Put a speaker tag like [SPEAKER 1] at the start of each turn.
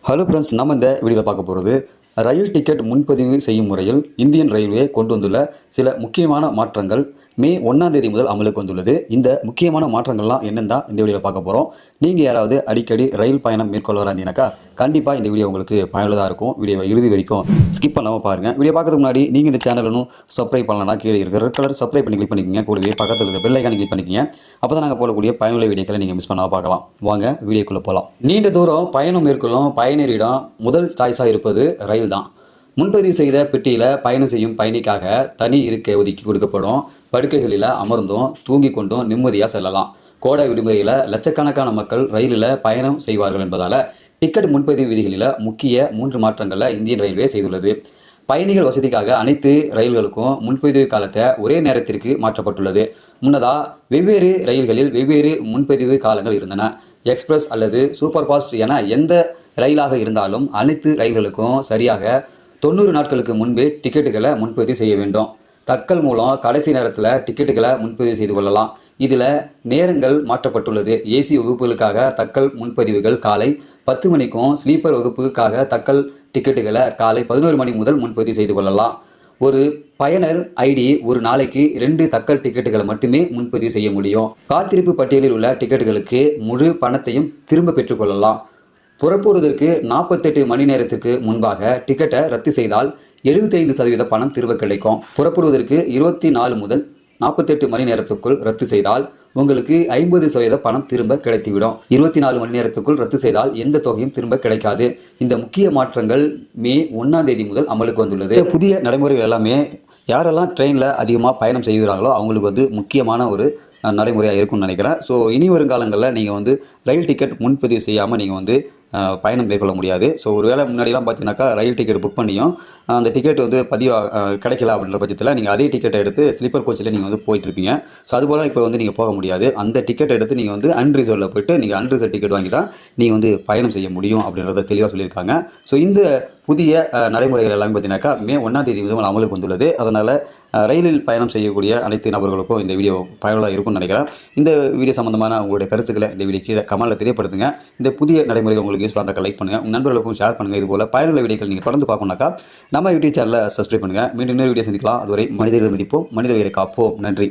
[SPEAKER 1] Hello friends, நம்ம இந்த வீடியோவில் பார்க்க போகிறது ரயில் டிக்கெட் முன்பதிவு செய்யும் முறையில் இந்தியன் ரயில்வே கொண்டு வந்துள்ள சில முக்கியமான மாற்றங்கள் மே 1ஆம் தேதி முதல் அமலுக்கு வந்துள்ளது. இந்த முக்கியமான மாற்றங்கள்லாம் என்னன்னு தான் இந்த வீடியோவில் பார்க்க போகிறோம். நீங்கள் யாராவது அடிக்கடி ரயில் பயணம் மேற்கொள்வராக இருந்தீங்கன்னாக்கா கண்டிப்பாக இந்த வீடியோ உங்களுக்கு பயனுள்ளதாக இருக்கும். வீடியோவை இறுதி வரைக்கும் ஸ்கிப் பண்ணாமல் பாருங்கள். வீடியோ பார்க்கறதுக்கு முன்னாடி நீங்கள் இந்த சேனல் இன்னும் சப்ஸ்கிரைப் பண்ணலன்னா கீழே இருக்கிற ரெட் கலர் சப்ஸ்கிரைப் பண்ணி கிளிக் பண்ணிக்கோங்க. கூடவே பக்கத்தில் இருக்கிற பெல் ஐக்கானை கிளிக் பண்ணிக்கோங்க. அப்போ தான் நாங்கள் போடக்கூடிய பயனுள்ள வீடியோக்களை நீங்கள் மிஸ் பண்ணாமல் பார்க்கலாம். வாங்க வீடியோக்குள்ளே போகலாம். நீண்ட தூரம் பயணம் மேற்கொள்ளும் பயணியரிடம் முதல் சாய்ஸாக இருப்பது ரயில் தான். முன்பதிவு செய்த பெட்டியில் பயணம் செய்யும் பயணிக்காக தனி இருக்கை ஒதுக்கி கொடுக்கப்படும். படுக்கைகளில் அமர்ந்தும் தூங்கி கொண்டும் நிம்மதியாக செல்லலாம். கோடை விடுமுறையில் லட்சக்கணக்கான மக்கள் ரயிலில் பயணம் செய்வார்கள் என்பதால் டிக்கெட் முன்பதிவு விதிகளில் முக்கிய 3 மாற்றங்களை இந்தியன் ரயில்வே செய்துள்ளது. பயணிகள் வசதிக்காக அனைத்து ரயில்களுக்கும் முன்பதிவு காலத்தை ஒரே நேரத்திற்கு மாற்றப்பட்டுள்ளது. முன்னதாக வெவ்வேறு ரயில்களில் வெவ்வேறு முன்பதிவு காலங்கள் இருந்தன. எக்ஸ்பிரஸ் அல்லது சூப்பர் ஃபாஸ்ட் என எந்த ரயிலாக இருந்தாலும் அனைத்து ரயில்களுக்கும் சரியாக 90 நாட்களுக்கு முன்பே டிக்கெட்டுகளை முன்பதிவு செய்ய வேண்டும். தக்கல் மூலம் கடைசி நேரத்தில் டிக்கெட்டுகளை முன்பதிவு செய்து கொள்ளலாம். இதில் நேரங்கள் மாற்றப்பட்டுள்ளது. ஏசி வகுப்புகளுக்காக தக்கல் முன்பதிவுகள் காலை 10 மணிக்கும், ஸ்லீப்பர் வகுப்புக்காக தக்கல் டிக்கெட்டுகளை காலை 11 மணி முதல் முன்பதிவு செய்து கொள்ளலாம். ஒரு பயனர் ஐடி ஒரு நாளைக்கு 2 தக்கல் டிக்கெட்டுகளை மட்டுமே முன்பதிவு செய்ய முடியும். காத்திருப்பு பட்டியலில் உள்ள டிக்கெட்டுகளுக்கு முழு பணத்தையும் திரும்ப பெற்றுக்கொள்ளலாம். புறப்படுவதற்கு 48 மணி நேரத்திற்கு முன்பாக டிக்கெட்டை ரத்து செய்தால் 75% பணம் திரும்ப கிடைக்கும். புறப்படுவதற்கு 24 முதல் 48 மணி நேரத்துக்குள் ரத்து செய்தால் உங்களுக்கு 50% பணம் திரும்ப கிடைத்துவிடும். 24 மணி நேரத்துக்குள் ரத்து செய்தால் எந்த தொகையும் திரும்ப கிடைக்காது. இந்த முக்கிய மாற்றங்கள் மே 1ஆம் தேதி முதல் அமலுக்கு வந்துள்ளது. புதிய நடைமுறைகள் எல்லாமே யாரெல்லாம் ட்ரெயினில் அதிகமாக பயணம் செய்கிறாங்களோ அவங்களுக்கு முக்கியமான ஒரு நடைமுறையாக இருக்கும்னு நினைக்கிறேன். ஸோ இனி வருங்காலங்களில் நீங்கள் ரயில் டிக்கெட் முன்பதிவு செய்யாமல் நீங்கள் பயணம் மேற்கொள்ள முடியாது. ஸோ ஒரு வேளை முன்னாடிலாம் பார்த்தீங்கன்னாக்கா ரயில் டிக்கெட் புக் பண்ணியும் அந்த டிக்கெட் கிடைக்கல அப்படின்ற பட்சத்தில் நீங்கள் அதே டிக்கெட்டை எடுத்து ஸ்லீப்பர் கோச்சில் நீங்கள் போயிட்டுருப்பீங்க. ஸோ அதுபோல் இப்போ நீங்கள் போக முடியாது. அந்த டிக்கெட் எடுத்து நீங்கள் அன்ரிசர்வ்டில் போய்ட்டு நீங்கள் அன்ரிசர்வ் டிக்கெட் வாங்கி தான் நீங்கள் பயணம் செய்ய முடியும் அப்படின்றத தெளிவாக சொல்லியிருக்காங்க. ஸோ இந்த புதிய நடைமுறைகள் எல்லாமே பார்த்தீங்கன்னாக்கா மே 1ஆம் தேதி முதல் அமலுக்கு வந்துள்ளது. அதனால் ரயிலில் பயணம் செய்யக்கூடிய அனைத்து நபர்களுக்கும் இந்த வீடியோ பயனுள்ளதாக இருக்கும்னு நினைக்கிறேன். இந்த வீடியோ சம்பந்தமான உங்களுடைய கருத்துக்களை இந்த வீடியோ கீழே கமெண்ட்டில் தெரியப்படுத்துங்க. இந்த புதிய நடைமுறைகள் உங்களுக்கு யூஸ்ஃபுல்லாக இருந்தால் லைக் பண்ணுங்கள், உங்கள் நண்பர்களுக்கும் ஷேர் பண்ணுங்கள். இதுபோல் பயனுள்ள வீடியோக்கள் நீங்கள் தொடர்ந்து பார்க்கணுன்னாக்கா நம்ம யூடியூப் சேனலை சப்ஸ்கிரைப் பண்ணுங்கள். மீண்டும் இன்னொரு வீடியோ சந்திக்கலாம். அதுவரை மனிதர்களை மதிப்போம், மனித உயிரை காப்போம். நன்றி.